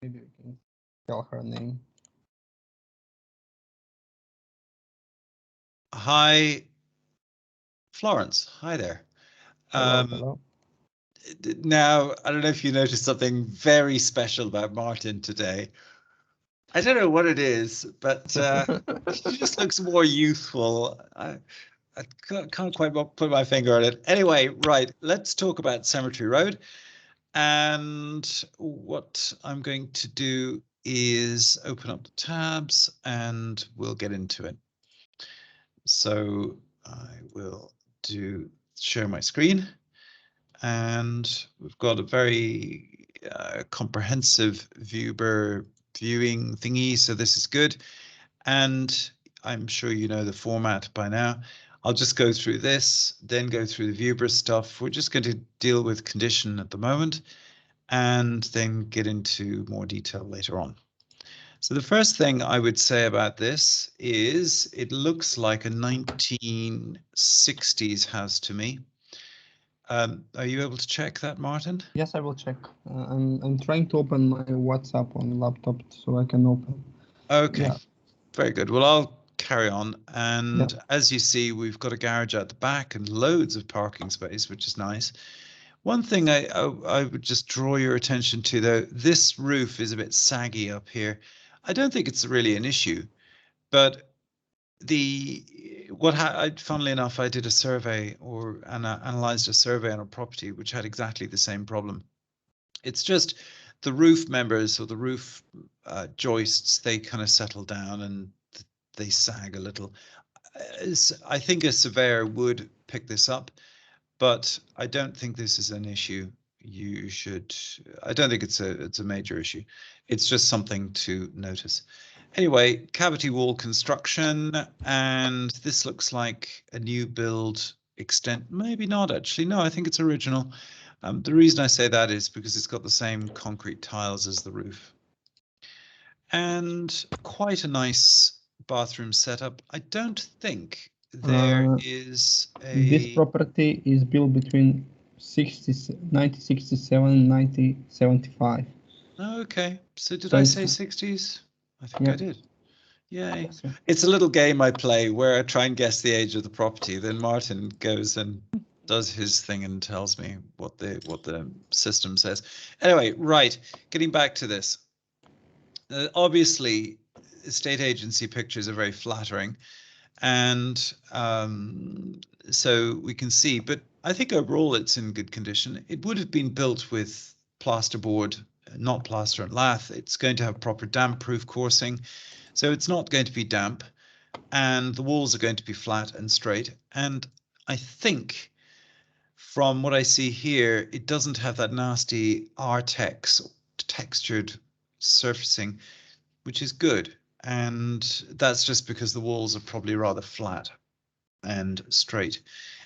Maybe we can tell her name. Hi, Florence. Hi there. Hello, hello. Now, I don't know if you noticed something very special about Martin today. I don't know what it is, but he just looks more youthful. I can't quite put my finger on it. Anyway, right, let's talk about Cemetery Road. And what I'm going to do is open up the tabs and we'll get into it. So I will share my screen, and we've got a very comprehensive viewing thingy, so this is good. And I'm sure you know the format by now. I'll just go through this, then go through the Vuber stuff. We're just going to deal with condition at the moment, and then get into more detail later on. So the first thing I would say about this is it looks like a 1960s house to me. Are you able to check that, Martin? Yes, I will check. I'm trying to open my WhatsApp on laptop so I can open. Okay, Yeah. very good. Well, I'll carry on. And Yeah. as you see, we've got a garage at the back and loads of parking space, which is nice. One thing I would just draw your attention to, though, this roof is a bit saggy up here. I don't think it's really an issue, but funnily enough, I did a survey or analyzed a survey on a property which had exactly the same problem. It's just the roof members or the roof joists, they kind of settle down and they sag a little. I think a surveyor would pick this up, but I don't think this is an issue. I don't think it's a major issue. It's just something to notice. Anyway, cavity wall construction, and this looks like a new build extent. Maybe not actually. No, I think it's original. The reason I say that is because it's got the same concrete tiles as the roof. And quite a nice bathroom setup. I don't think there is This property is built between 1967 and 1975. Okay, so did I say 60s? I think I did. Yay. Yes, yeah. It's a little game I play where I try and guess the age of the property. Then Martin goes and does his thing and tells me what the system says. Anyway, right, getting back to this. Obviously, estate agency pictures are very flattering, and so we can see, but I think overall it's in good condition. It would have been built with plasterboard, not plaster and lath. It's going to have proper damp-proof coursing, so it's not going to be damp, and the walls are going to be flat and straight. And I think from what I see here, it doesn't have that nasty Artex textured surfacing, which is good. And that's just because the walls are probably rather flat and straight.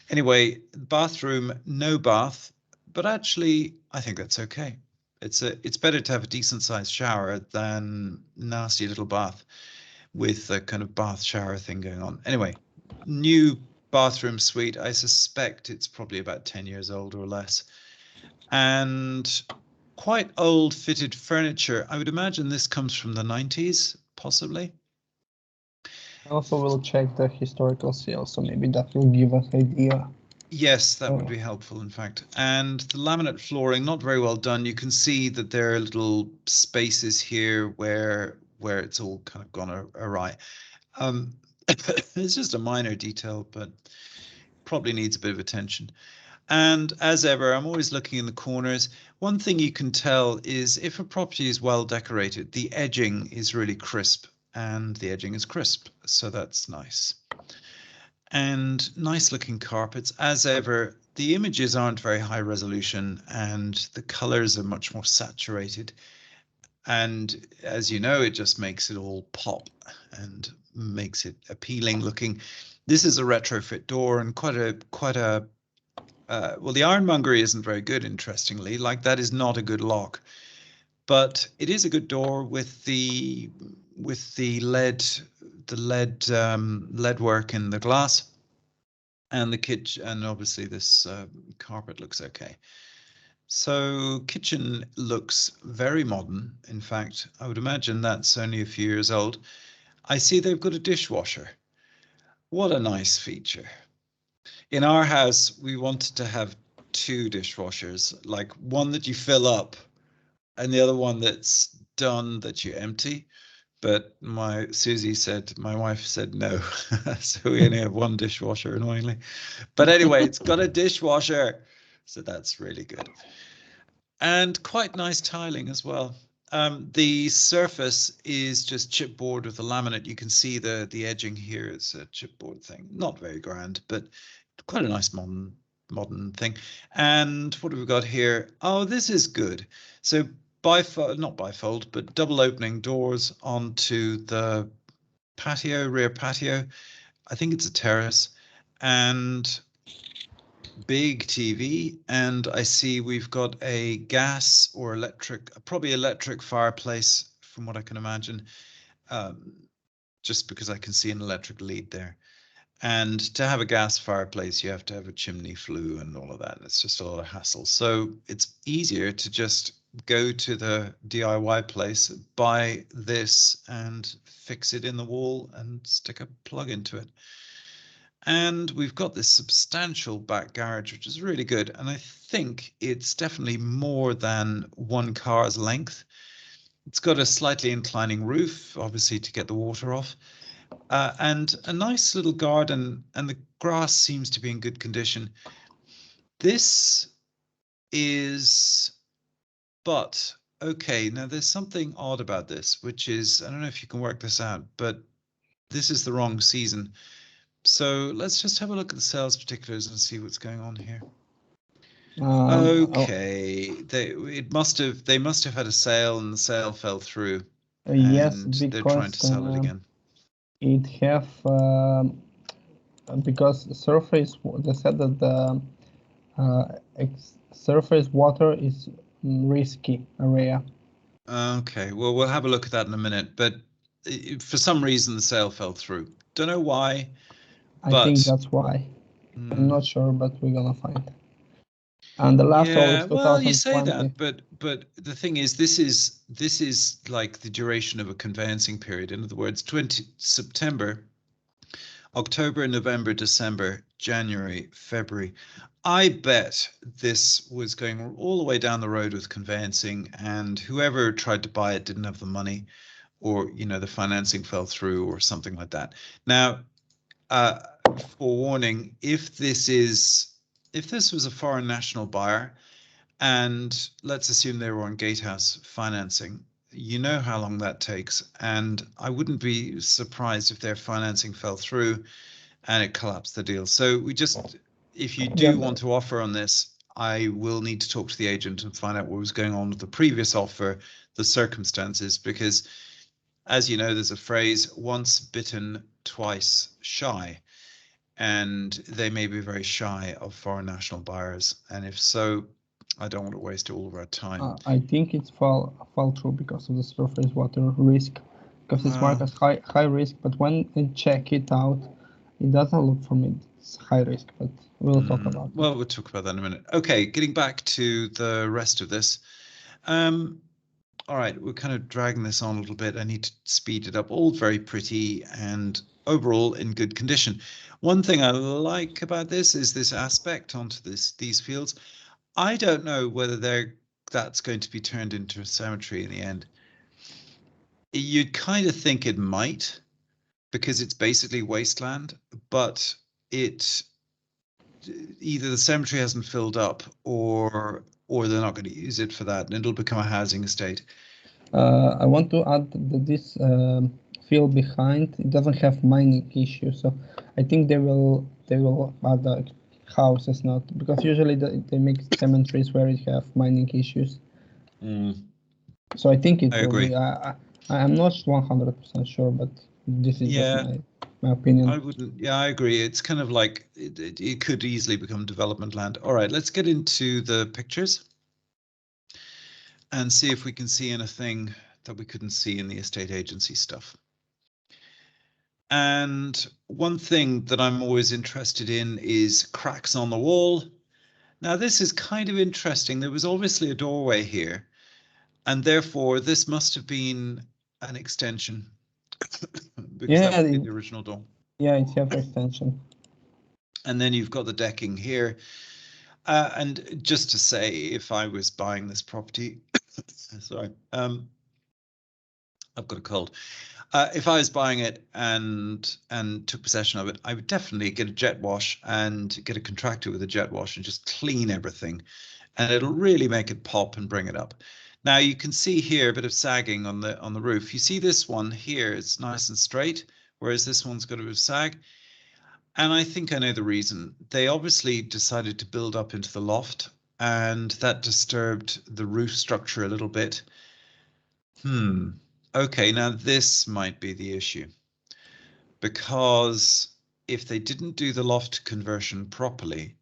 Anyway, bathroom, no bath, but actually I think that's okay. It's better to have a decent sized shower than nasty little bath with a kind of bath shower thing going on. Anyway, new bathroom suite. I suspect it's probably about 10 years old or less. And quite old fitted furniture. I would imagine this comes from the 90s, possibly. I also will check the historical sales, so maybe that will give us idea. Yes, that would be helpful, in fact. And the laminate flooring, not very well done. You can see that there are little spaces here where it's all kind of gone awry. It's just a minor detail, but probably needs a bit of attention. And as ever, I'm always looking in the corners. One thing you can tell is if a property is well decorated, the edging is really crisp, and the edging is crisp, so that's nice. And nice looking carpets. As ever, the images aren't very high resolution and the colors are much more saturated. And as you know, it just makes it all pop and makes it appealing looking. This is a retrofit door and quite a well, the ironmongery isn't very good, interestingly. Like, that is not a good lock, but it is a good door with the lead work in the glass, and the kitchen, and obviously this carpet looks okay. So kitchen looks very modern. In fact, I would imagine that's only a few years old. I see they've got a dishwasher. What a nice feature. In our house, we wanted to have two dishwashers, like one that you fill up and the other one that's done that you empty. But my wife said no. So we only have one dishwasher, annoyingly. But anyway, it's got a dishwasher. So that's really good. And quite nice tiling as well. The surface is just chipboard with a laminate. You can see the edging here. It's a chipboard thing. Not very grand, but quite a nice modern thing. And what have we got here? Oh, this is good. So not bifold, but double opening doors onto the patio, rear patio. I think it's a terrace. And big TV, and I see we've got a gas or electric, probably electric fireplace from what I can imagine, just because I can see an electric lead there. And to have a gas fireplace, you have to have a chimney flue and all of that. It's just a lot of hassle. So it's easier to just go to the DIY place, buy this and fix it in the wall and stick a plug into it. And we've got this substantial back garage, which is really good. And I think it's definitely more than one car's length. It's got a slightly inclining roof, obviously to get the water off, and a nice little garden, and the grass seems to be in good condition. This is, but okay, now there's something odd about this, which is, I don't know if you can work this out, but this is the wrong season. So let's just have a look at the sales particulars and see what's going on here. Okay, they must have had a sale and the sale fell through. Yes, and because they're trying to sell it again. It have because surface. They said that the surface water is risky area. Okay, well, we'll have a look at that in a minute. But for some reason, the sale fell through. Don't know why. I think that's why. I'm not sure, but we're gonna find. And the last one is 2020. Well, you say that, but the thing is, this is like the duration of a conveyancing period. In other words, September, October, November, December, January, February. I bet this was going all the way down the road with conveyancing, and whoever tried to buy it didn't have the money, or the financing fell through or something like that. Now, forewarning, if this was a foreign national buyer, and let's assume they were on gatehouse financing, you know how long that takes, and I wouldn't be surprised if their financing fell through and it collapsed the deal. So if you do want to offer on this, I will need to talk to the agent and find out what was going on with the previous offer, the circumstances, because as you know, there's a phrase, once bitten, twice shy. And they may be very shy of foreign national buyers. And if so, I don't want to waste all of our time. I think it's fall through because of the surface water risk, because it's marked as high risk. But when I check it out, it doesn't look for me it's high risk. But we'll talk about it. Well, we'll talk about that in a minute. Okay, getting back to the rest of this. All right, we're kind of dragging this on a little bit. I need to speed it up. All very pretty and overall in good condition. One thing I like about this is this aspect onto these fields. I don't know whether that's going to be turned into a cemetery in the end. You'd kind of think it might, because it's basically wasteland, but either the cemetery hasn't filled up or they're not going to use it for that, and it'll become a housing estate. I want to add that this field behind, it doesn't have mining issues, so I think they will add the houses, not because usually they make cemeteries where it have mining issues. So I think it will agree. be. I'm not 100% sure, but this is just my opinion. I agree. It's kind of like it could easily become development land. All right, let's get into the pictures and see if we can see anything that we couldn't see in the estate agency stuff. And one thing that I'm always interested in is cracks on the wall. Now this is kind of interesting. There was obviously a doorway here, and therefore this must have been an extension because that would be the original door. Yeah, it's here for extension. And then you've got the decking here. And just to say, if I was buying this property, sorry, I've got a cold. If I was buying it and took possession of it, I would definitely get a jet wash and get a contractor with a jet wash and just clean everything, and it'll really make it pop and bring it up. Now you can see here a bit of sagging on the roof. You see this one here, it's nice and straight, whereas this one's got a bit of sag. And I think I know the reason. They obviously decided to build up into the loft, and that disturbed the roof structure a little bit. Okay, now this might be the issue, because if they didn't do the loft conversion properly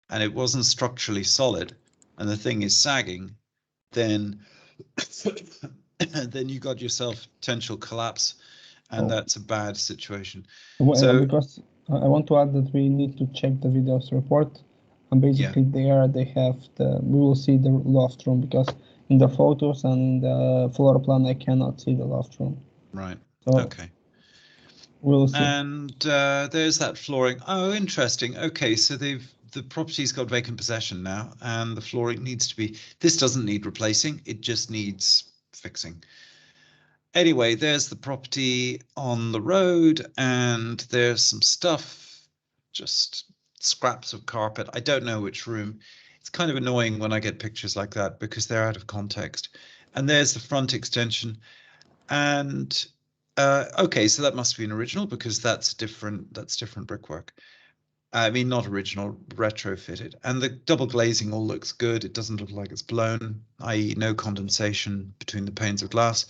and it wasn't structurally solid and the thing is sagging, then then you got yourself potential collapse, and that's a bad situation. So because I want to add that we need to check the videos report, and basically there they have we will see the loft room, because in the photos and in the floor plan I cannot see the loft room. Right. So okay. We'll see. And there's that flooring. Oh, interesting. Okay, so the property's got vacant possession now, and the flooring needs to be. This doesn't need replacing. It just needs fixing. Anyway, there's the property on the road, and there's some stuff, just scraps of carpet. I don't know which room. It's kind of annoying when I get pictures like that because they're out of context. And there's the front extension. And okay, so that must be an original because that's different brickwork. I mean, not original, retrofitted. And the double glazing all looks good. It doesn't look like it's blown, i.e. no condensation between the panes of glass.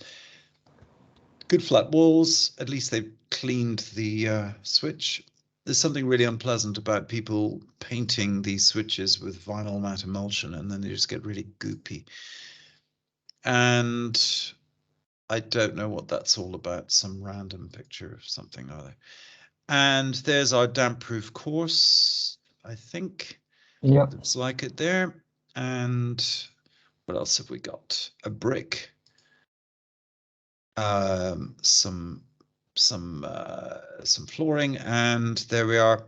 Good flat walls. At least they've cleaned the switch. There's something really unpleasant about people painting these switches with vinyl matte emulsion, and then they just get really goopy. And I don't know what that's all about. Some random picture of something or other. And there's our damp-proof course, I think. Yeah. Looks like it there. And what else have we got? A brick. Some flooring, and there we are.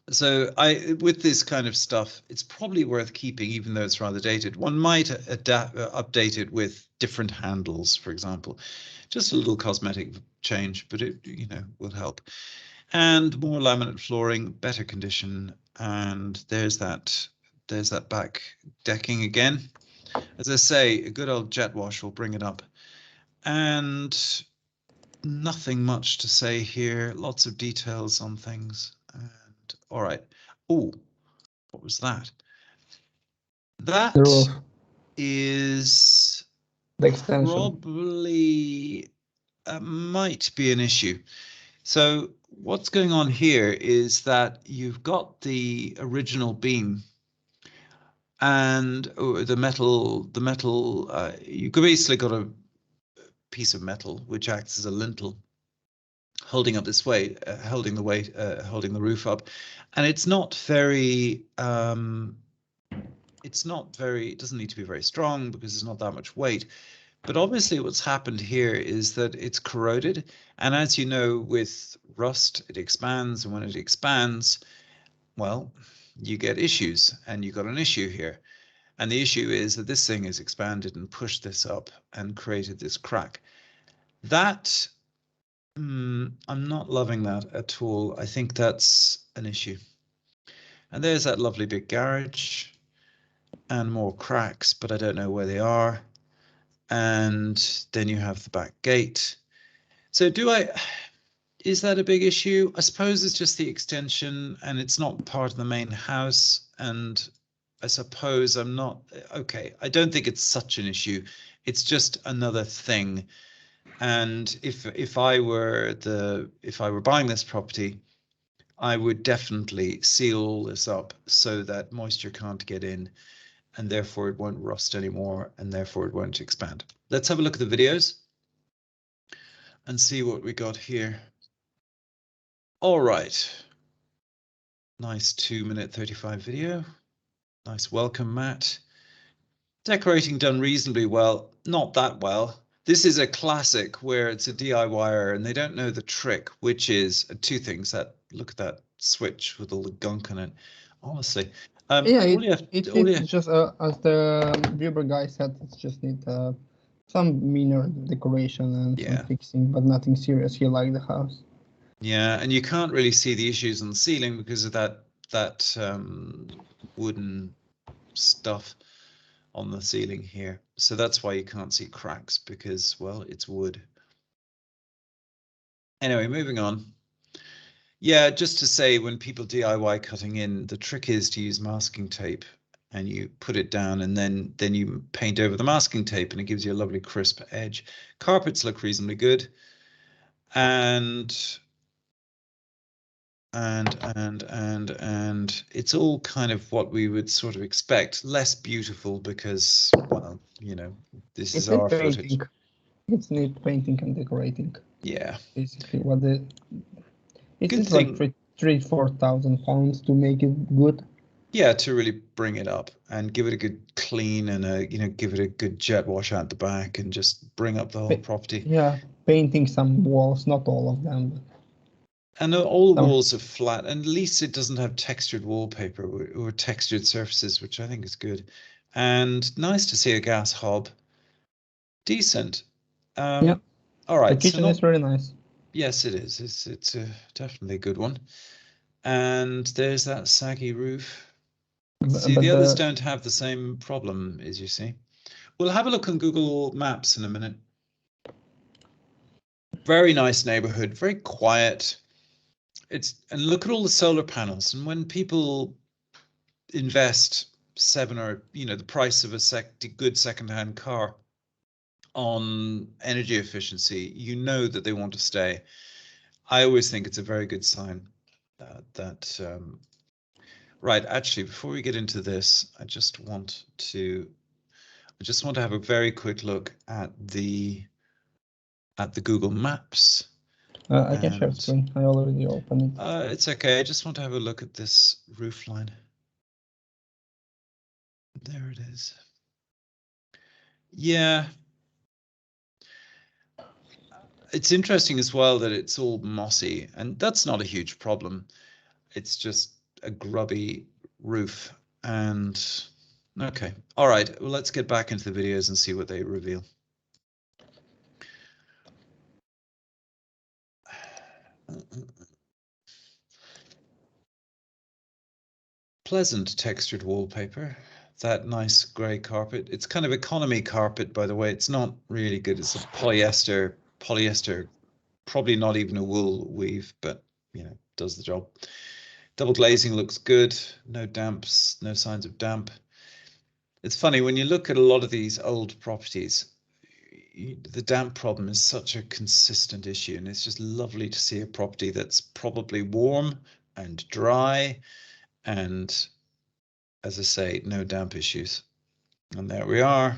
So with this kind of stuff, it's probably worth keeping, even though it's rather dated. One might update it with different handles, for example. Just a little cosmetic change, but it will help. And more laminate flooring, better condition, and there's that back decking again. As I say, a good old jet wash will bring it up. And nothing much to say here. Lots of details on things. And all right. Oh, what was that? That is the extension. Probably might be an issue. So what's going on here is that you've got the original beam and the metal. You've basically got a piece of metal which acts as a lintel, holding up this weight, holding the roof up, and it's not very. It doesn't need to be very strong because there's not that much weight. But obviously what's happened here is that it's corroded. And as you know, with rust, it expands. And when it expands, well, you get issues, and you got an issue here. And the issue is that this thing is expanded and pushed this up and created this crack. That, I'm not loving that at all. I think that's an issue. And there's that lovely big garage and more cracks, but I don't know where they are. And then you have the back gate. So is that a big issue? I suppose it's just the extension and it's not part of the main house. And I suppose I don't think it's such an issue. It's just another thing. And if I were buying this property, I would definitely seal all this up so that moisture can't get in, and therefore it won't rust anymore, and therefore it won't expand. Let's have a look at the videos and see what we got here. All right. Nice 2-minute 35 video. Nice welcome mat. Decorating done reasonably well, not that well. This is a classic where it's a DIYer and they don't know the trick, which is two things. That look at that switch with all the gunk on it. Honestly, Yeah, all you have, it's just as the viewer guy said, it's just need some minor decoration and some fixing, but nothing serious. He liked the house. Yeah, and you can't really see the issues on the ceiling because of that wooden stuff on the ceiling here. So that's why you can't see cracks, because, well, it's wood. Anyway, moving on. Yeah, just to say, when people DIY cutting in, the trick is to use masking tape, and you put it down and then you paint over the masking tape and it gives you a lovely crisp edge. Carpets look reasonably good. And it's all kind of what we would sort of expect. Less beautiful because, well, you know, this is our footage. It's neat painting and decorating. Yeah. Basically, what it's like £3,000-4,000 to make it good. Yeah, to really bring it up and give it a good clean and give it a good jet wash out the back and just bring up the whole property. Yeah, painting some walls, not all of them. But and all the walls are flat, and at least it doesn't have textured wallpaper or textured surfaces, which I think is good. And nice to see a gas hob. Decent. Yeah. All right. The kitchen is really nice. Yes, it is. It's definitely a good one. And there's that saggy roof. See, the others don't have the same problem, as you see. We'll have a look on Google Maps in a minute. Very nice neighborhood, very quiet. And look at all the solar panels. And when people invest the price of a good secondhand car on energy efficiency, you know that they want to stay. I always think it's a very good sign right. Actually, before we get into this, I just want to have a very quick look at the Google Maps. I can share screen. I already opened it. It's okay. I just want to have a look at this roof line. There it is. Yeah. It's interesting as well that it's all mossy, and that's not a huge problem. It's just a grubby roof. And okay. All right. Well, let's get back into the videos and see what they reveal. Pleasant textured wallpaper, that nice grey carpet. It's kind of economy carpet, by the way. It's not really good. It's a polyester, probably not even a wool weave, but does the job. Double glazing looks good. No damps, no signs of damp. It's funny when you look at a lot of these old properties, the damp problem is such a consistent issue, and it's just lovely to see a property that's probably warm and dry and, as I say, no damp issues. And there we are.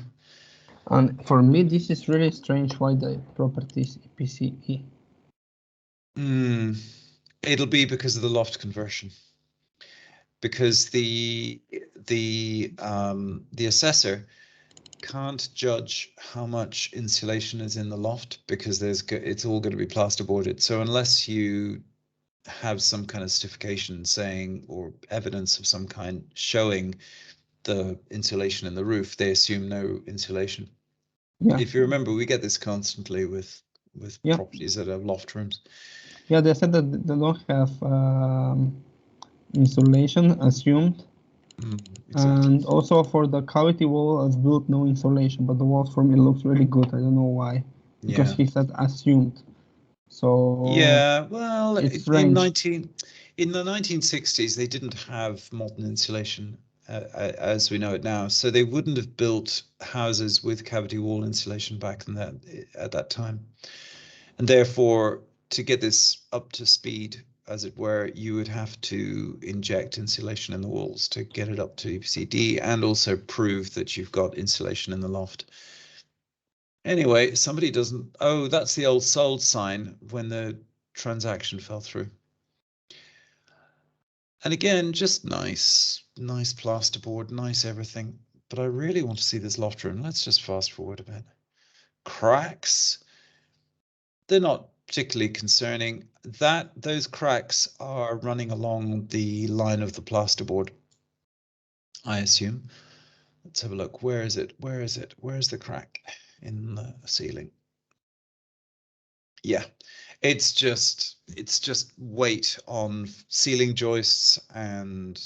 And for me, this is really strange why the property is EPC-E. It'll be because of the loft conversion. Because the assessor can't judge how much insulation is in the loft because it's all going to be plasterboarded. So unless you have some kind of certification saying, or evidence of some kind showing the insulation in the roof, they assume no insulation. Yeah. If you remember, we get this constantly with properties that have loft rooms. Yeah, they said that they don't have insulation assumed. Exactly. And also for the cavity wall as built, no insulation, but the walls for me looks really good. I don't know why, because he said assumed. So yeah, well, in the 1960s they didn't have modern insulation as we know it now, so they wouldn't have built houses with cavity wall insulation back in at that time, and therefore to get this up to speed, as it were, you would have to inject insulation in the walls to get it up to EPC-D and also prove that you've got insulation in the loft. Anyway, somebody doesn't. Oh, that's the old sold sign when the transaction fell through. And again, just nice plasterboard, nice everything. But I really want to see this loft room. Let's just fast forward a bit. Cracks. They're not particularly concerning. Those cracks are running along the line of the plasterboard, I assume. Let's have a look. Where is it? Where is it? Where's the crack in the ceiling? Yeah, it's just weight on ceiling joists and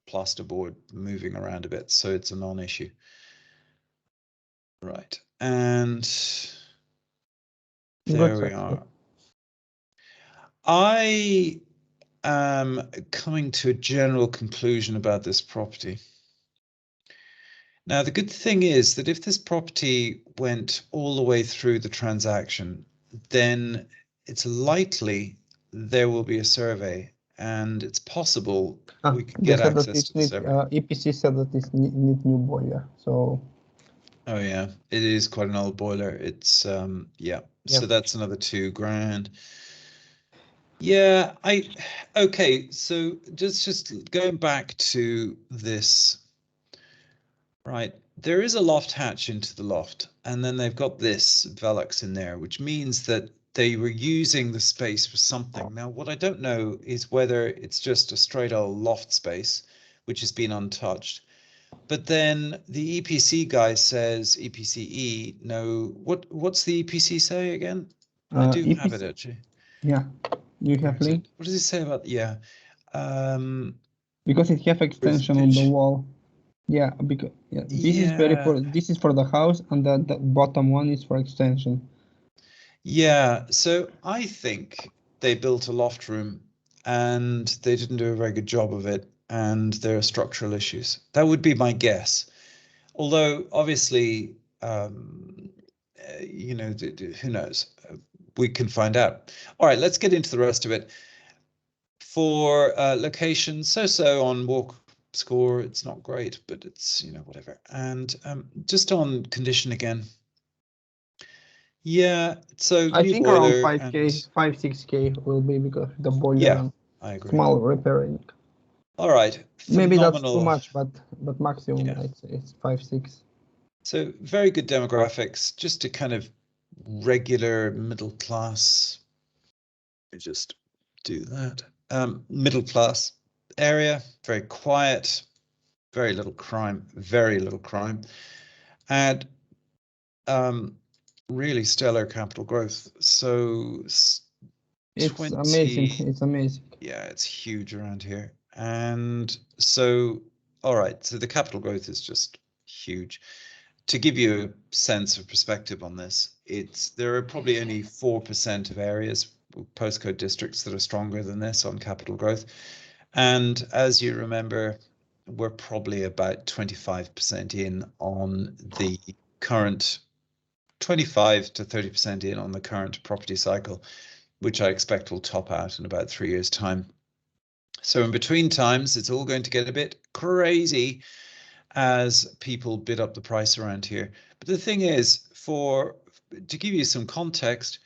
plasterboard moving around a bit, so it's a non-issue. Right, and there we are. I am coming to a general conclusion about this property. Now, the good thing is that if this property went all the way through the transaction, then it's likely there will be a survey, and it's possible we could get access to the survey. EPC said that it need new boiler, so. Oh yeah, it is quite an old boiler. It's yeah. So that's another $2,000. Yeah, okay. So just going back to this. Right, there is a loft hatch into the loft, and then they've got this Velux in there, which means that they were using the space for something. Now, what I don't know is whether it's just a straight old loft space, which has been untouched. But then the EPC guy says, EPCE, no, what's the EPC say again? I do EPC, have it actually. Yeah, you have link. What does it say about, yeah. Because it have extension on the wall. Yeah, because this is for the house, and the bottom one is for extension. Yeah, so I think they built a loft room and they didn't do a very good job of it, and there are structural issues. That would be my guess. Although obviously, you know, who knows? We can find out. All right, let's get into the rest of it. For location, so on walk score, it's not great, but it's, you know, whatever. And just on condition again. Yeah, so I think around 5K, 5-6K will be, because the boiler. Yeah, I agree. Small repairing. All right. Maybe that's too much, but maximum, I'd say it's 5-6. So very good demographics, just a kind of regular middle class. Let me just do that. Middle class area, very quiet, very little crime, and really stellar capital growth. So it's amazing. It's amazing. Yeah, it's huge around here. And so, all right, so the capital growth is just huge. To give you a sense of perspective on this, there are probably only 4% of areas, postcode districts, that are stronger than this on capital growth. And as you remember, we're probably about 25% in on the current, 25 to 30% in on the current property cycle, which I expect will top out in about 3 years' time. So in between times, it's all going to get a bit crazy as people bid up the price around here. But the thing is, to give you some context,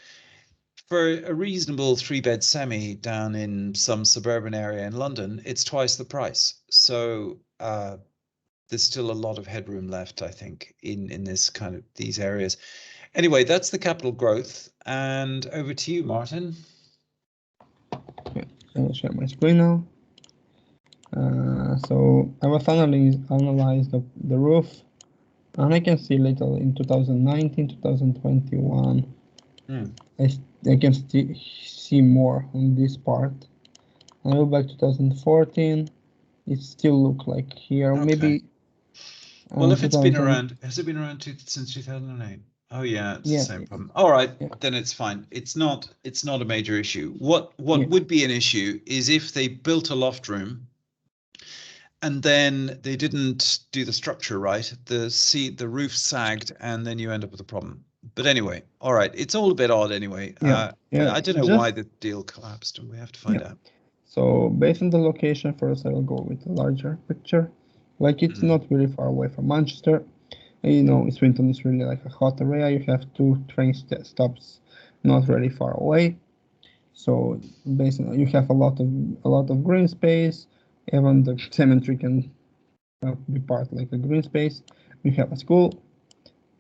for a reasonable 3-bed semi down in some suburban area in London, it's twice the price. So there's still a lot of headroom left, I think, in this kind of these areas. Anyway, that's the capital growth. And over to you, Martin. Okay, I'll share my screen now. So I was analyzed the roof, and I can see little in 2019, 2021. I can see more on this part. I go back to 2014. It still look like here. Okay. Maybe. Well, if it's been around, has it been around since 2008? Oh yeah, it's the same problem. All right, then it's fine. It's not a major issue. What would be an issue is if they built a loft room and then they didn't do the structure right, the roof sagged, and then you end up with a problem. But anyway, all right, it's all a bit odd anyway. I don't know why the deal collapsed, and we have to find out. So based on the location, first I will go with a larger picture. Like, it's not really far away from Manchester. You know, Swinton is really like a hot area. You have 2 train stops not really far away. So basically you have a lot of green space, even the cemetery can be part like a green space. You have a school,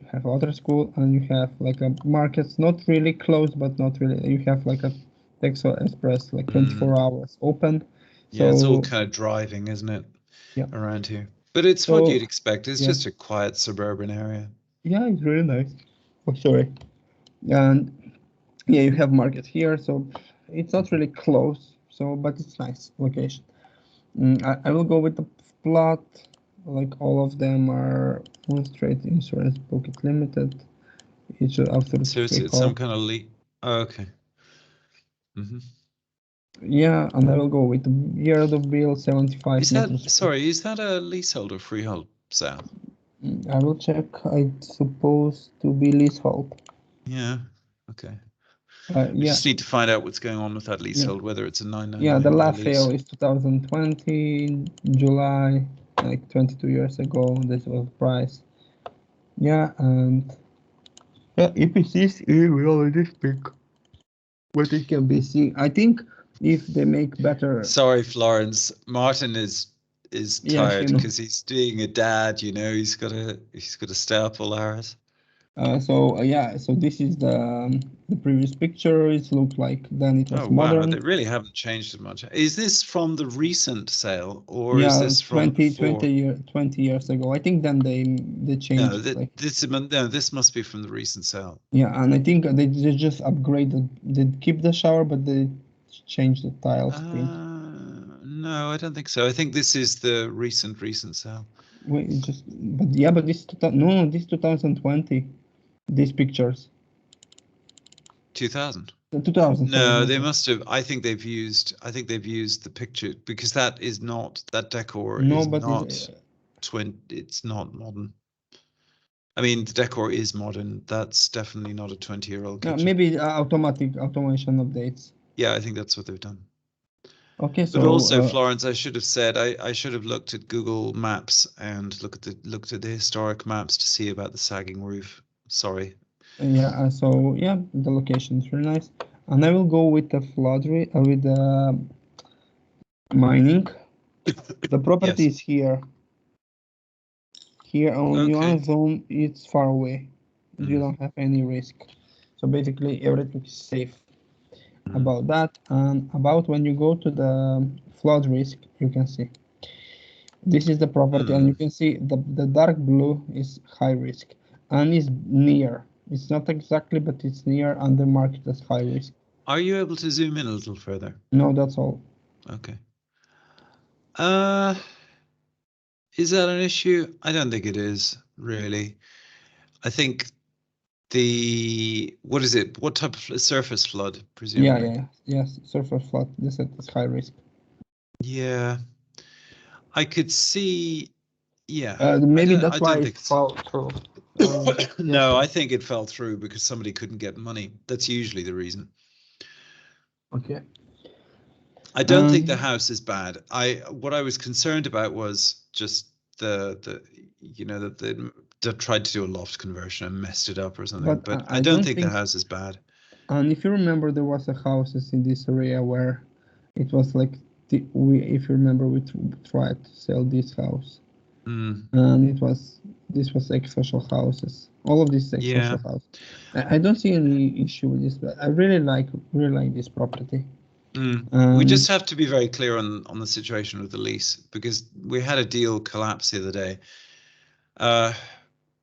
you have other school, and you have like a markets, not really closed, but not really. You have like a Texas Express, like 24 hours open. Yeah, it's all So kind of driving, isn't it? yeah, Around here. But it's what so you'd expect. It's yeah, just a quiet suburban area. yeah, it's really nice. Oh, sorry. And yeah, you have market here, so it's not really close. So, but it's nice location. I will go with the plot. Like all of them are one straight insurance pocket limited. Each after So it's some freehold. kind of leak. Oh, okay. Yeah, and I will go with the year of bill 75 Is meters. that, sorry, is that a leasehold or freehold sale? I will check. It's supposed to be leasehold. Yeah, okay. We Yeah, just need to find out what's going on with that leasehold, whether it's a yeah. 999 The or a last lease. sale is 2020 July, like 22 years ago. This was the price. Yeah, and yeah, EPCs is really big. But it can be seen. I think if they make better. Sorry, Florence. Martin is Yes, tired because he's doing a dad. You know, he's got to stay up all hours. Yeah, so this is the previous picture. It looked like then it was Oh modern. wow, they really haven't changed it much. Is this from the recent sale or Yeah, is this from 20 years ago. I think then they changed. No, Like, this must be from the recent sale. yeah, and I think they just upgraded. They keep the shower, but they changed the tile scheme. No, I don't think so. I think this is the recent sale. Wait, but this no, this 2020. These pictures. 2000. 2000. No, Sorry, they must have. I think they've used the picture because that decor no, is but not it's not modern. I mean, the decor is modern. That's definitely not a 20-year-old kitchen. Maybe automation updates. Yeah, I think that's what they've done. Okay, so But also, Florence, I should have said I should have looked at Google Maps and looked at the historic maps to see about the sagging roof. Sorry. yeah, so yeah, the location is really nice, and I will go with the floodry with the mining. The property Yes. is here. Here on your zone, it's far away. You don't have any risk. So basically, everything is safe about that. And about when you go to the flood risk, you can see this is the property, and you can see the dark blue is high risk and is near. It's not exactly, but it's near and the market is high risk. Are you able to zoom in a little further? No, that's all. Okay. Is that an issue? I don't think it is, really. I think what is it? What type of surface flood, presumably? Yes, surface flood. This is high risk. Yeah. I could see, yeah. Maybe that's why it fell through. No, I think it fell through because somebody couldn't get money. That's usually the reason. Okay. I don't think the house is bad. What I was concerned about was just the you know that they tried to do a loft conversion and messed it up or something. But I don't think the house is bad. And if you remember, there was a houses in this area where it was like if you remember, we tried to sell this house, and this was like social houses. All of these social houses. I don't see any issue with this, but I really like this property. We just have to be very clear on the situation with the lease because we had a deal collapse the other day,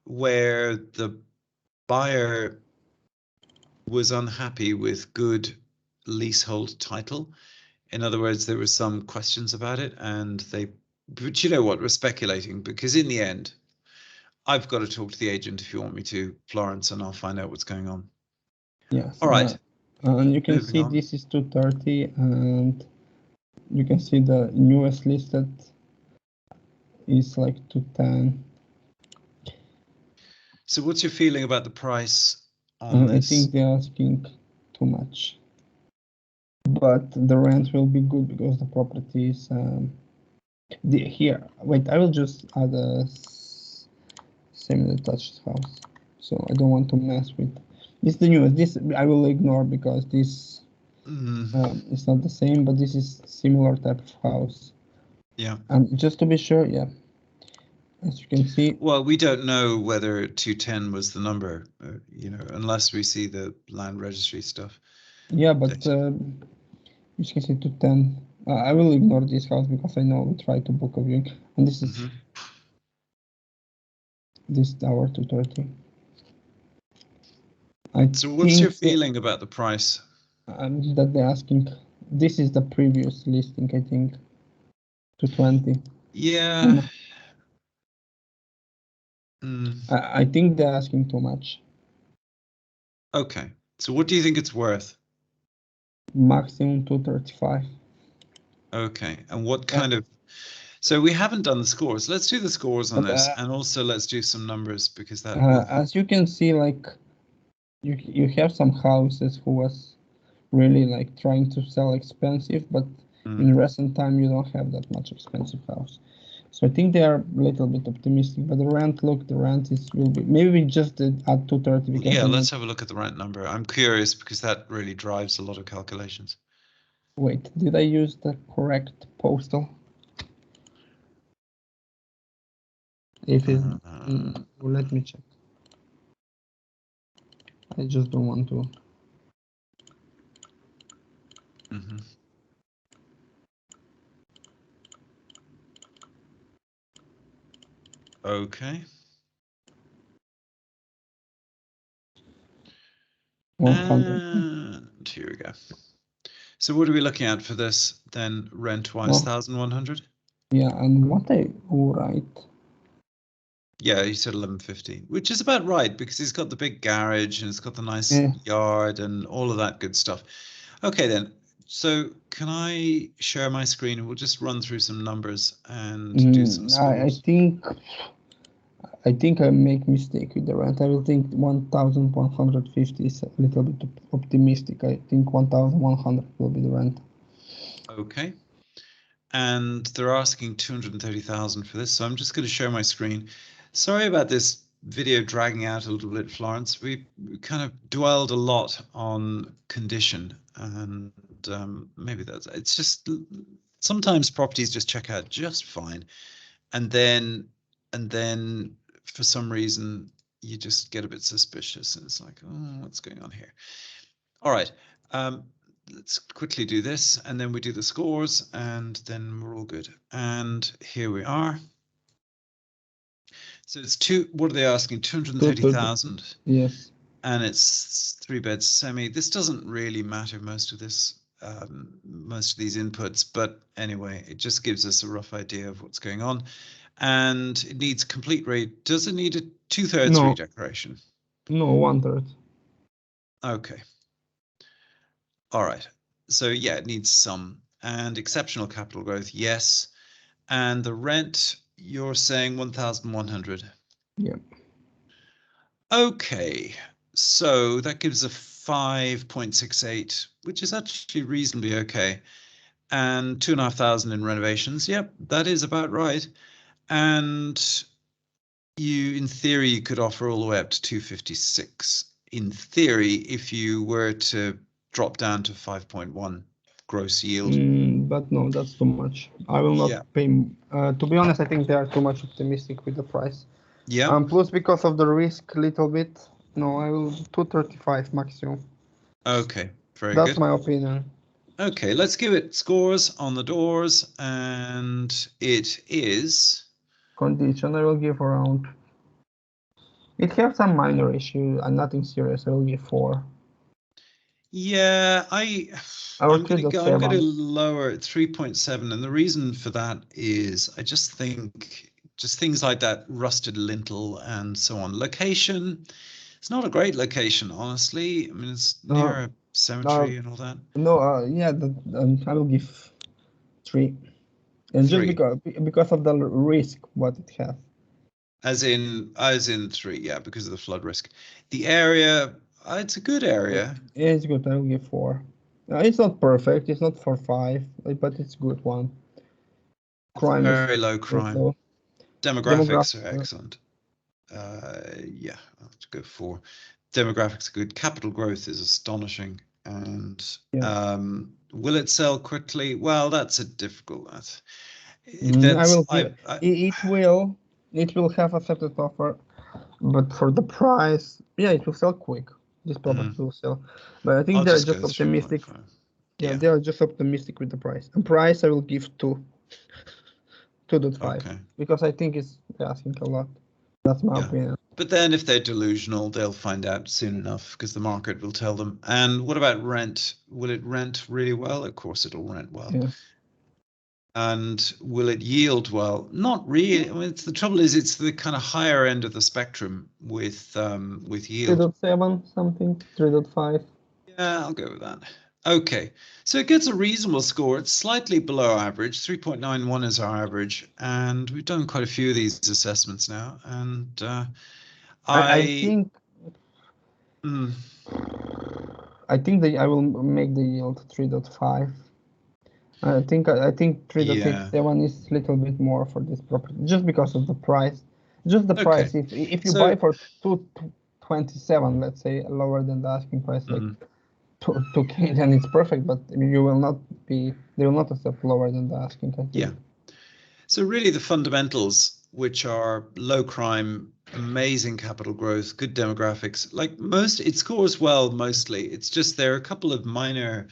where the buyer was unhappy with good leasehold title. In other words, there were some questions about it, but you know what? We're speculating because in the end, I've got to talk to the agent if you want me to, Florence, and I'll find out what's going on. Yes. All right. And you can see this is 230, and you can see the newest listed is like 210. So what's your feeling about the price on this? I think they're asking too much. But the rent will be good because the property is here. Wait, I will just add a semi-detached house. So I don't want to mess with this. The newest. This I will ignore because this is not the same, but this is similar type of house. Yeah. And just to be sure, yeah, as you can see, Well, we don't know whether 210 was the number, you know, unless we see the land registry stuff. yeah, but as you can see, 210. I will ignore this house because I know we try to book a viewing, and this is this tower 230. So what's your feeling about the price? That they're asking. This is the previous listing, I think, 220. Yeah. I think they're asking too much. Okay. So what do you think it's worth? Maximum 235. Okay. And what kind of... So we haven't done the scores. Let's do the scores on this, and also let's do some numbers, because that will... As you can see, like you have some houses who was really like trying to sell expensive, but in recent time you don't have that much expensive house. So I think they are a little bit optimistic, but the rent, look, the rent will be, maybe we just did at 230 because... Yeah, let's have a look at the rent number. I'm curious because that really drives a lot of calculations. Wait, did I use the correct postal? If it, let me check. I just don't want to. Okay. 100. And here we go. So what are we looking at for this then, rent-wise? 1,100? Yeah, and what I write? Yeah, you said 1150, which is about right because it's got the big garage and it's got the nice yard and all of that good stuff. Okay, then. So can I share my screen and we'll just run through some numbers and do some scores? I think I make mistake with the rent. I will think 1,150 is a little bit optimistic. I think 1,100 will be the rent. Okay. And they're asking 230,000 for this, so I'm just going to share my screen. Sorry about this video dragging out a little bit, Florence. We kind of dwelled a lot on condition, and maybe it's just sometimes properties just check out just fine, and then for some reason you just get a bit suspicious, and it's like, oh, what's going on here? All right. Let's quickly do this, and then we do the scores, and then we're all good. And here we are. So it's what are they asking? 230,000. Yes. And it's 3-bed semi. This doesn't really matter, most of these inputs, but anyway, it just gives us a rough idea of what's going on. And it needs complete does it need a 2/3 redecoration? No, 1/3. Okay. All right. So yeah, it needs some. And exceptional capital growth, yes. And the rent, you're saying 1,100. Yeah. Okay. So that gives a 5.68, which is actually reasonably okay. And 2,500 in renovations. Yep, that is about right. And in theory, you could offer all the way up to 256. In theory, if you were to drop down to 5.1 gross yield. But no, that's too much. I will not pay. To be honest, I think they are too much optimistic with the price. Yeah. Plus, because of the risk, little bit. No, I will 235 maximum. Okay, very good. That's my opinion. Okay, let's give it scores on the doors, and it is... Condition, I will give around... It has some minor issue and nothing serious. I will give 4. Yeah, I'm going to lower it 3.7, and the reason for that is I just think things like that rusted lintel and so on. Location, it's not a great location, honestly. I mean, it's near a cemetery and all that. No, yeah, I will give 3, and 3. Just because of the risk what it has. As in 3, yeah, because of the flood risk. The area, it's a good area. Yeah, it's good. I will give 4. It's not perfect. It's not for 5, but it's good one. Crime very low crime. Low. Demographics are excellent. Yeah, I'll have to go 4. Demographics are good. Capital growth is astonishing. And will it sell quickly? Well, that's a difficult. I will I, give it will have accepted offer, but for the price, yeah, it will sell quick. This property will sell, but I think I'll they're just just go optimistic. 3.5. Yeah, Yeah. they are just optimistic with the price. And price, I will give 2.5 Okay. because I think it's asking a lot. That's my Yeah. opinion. But then if they're delusional, they'll find out soon enough because the market will tell them. And what about rent? Will it rent really well? Of course, it'll rent well. Yeah. And will it yield well? Not really. I mean, the trouble is, it's the kind of higher end of the spectrum with yield. 3.7 something, 3.5. Yeah, I'll go with that. Okay, so it gets a reasonable score. It's slightly below average. 3.91 is our average, and we've done quite a few of these assessments now. And I think that I will make the yield 3.5. I think 3.87 is a little bit more for this property, just because of the price. Just the price. If you buy for 2.27, let's say, lower than the asking price, like 2K, then it's perfect. But you will not be. They will not accept lower than the asking. I think. Yeah. So really, the fundamentals, which are low crime, amazing capital growth, good demographics, like most, it scores well mostly. It's just there are a couple of minor.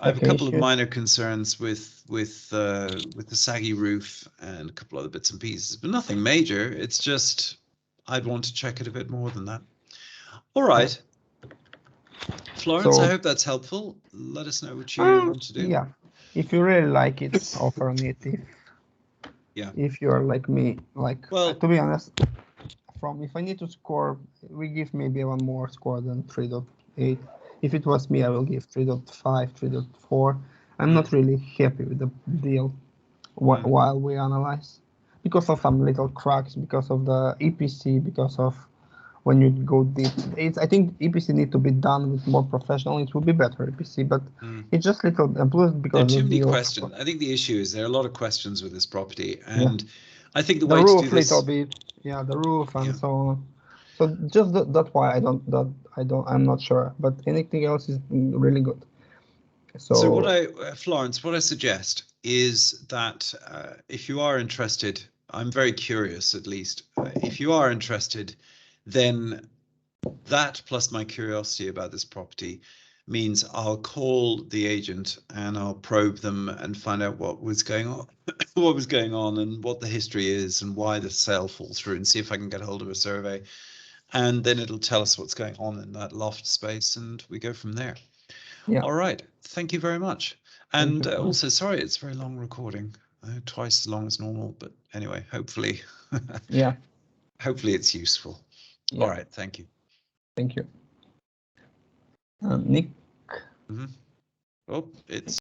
I have a couple of minor concerns with the saggy roof and a couple other bits and pieces, but nothing major. It's just I'd want to check it a bit more than that. All right, Florence, I hope that's helpful. Let us know what you want to do. Yeah, if you really like it, offer on it. If you are like me, to be honest, if I need to score, we give maybe one more score than 3.8. If it was me, I will give 3.5, 3.4. I'm not really happy with the deal while we analyze, because of some little cracks, because of the EPC, because of when you go deep. I think EPC need to be done with more professional. It will be better EPC, but it's just little. And plus, because there are too many questions. I think the issue is there are a lot of questions with this property, and I think the way roof to do this, little bit, the roof and so on. So just that's why I'm not sure, but anything else is really good. So what Florence, what I suggest is that if you are interested, I'm very curious at least. If you are interested, then that plus my curiosity about this property means I'll call the agent and I'll probe them and find out what was going on, and what the history is and why the sale falls through, and see if I can get hold of a survey. And then it'll tell us what's going on in that loft space, and we go from there. Yeah. All right. Thank you very much. And also, sorry, it's a very long recording, twice as long as normal. But anyway, hopefully, hopefully it's useful. Yeah. All right. Thank you. Thank you. Nick. Oh, it's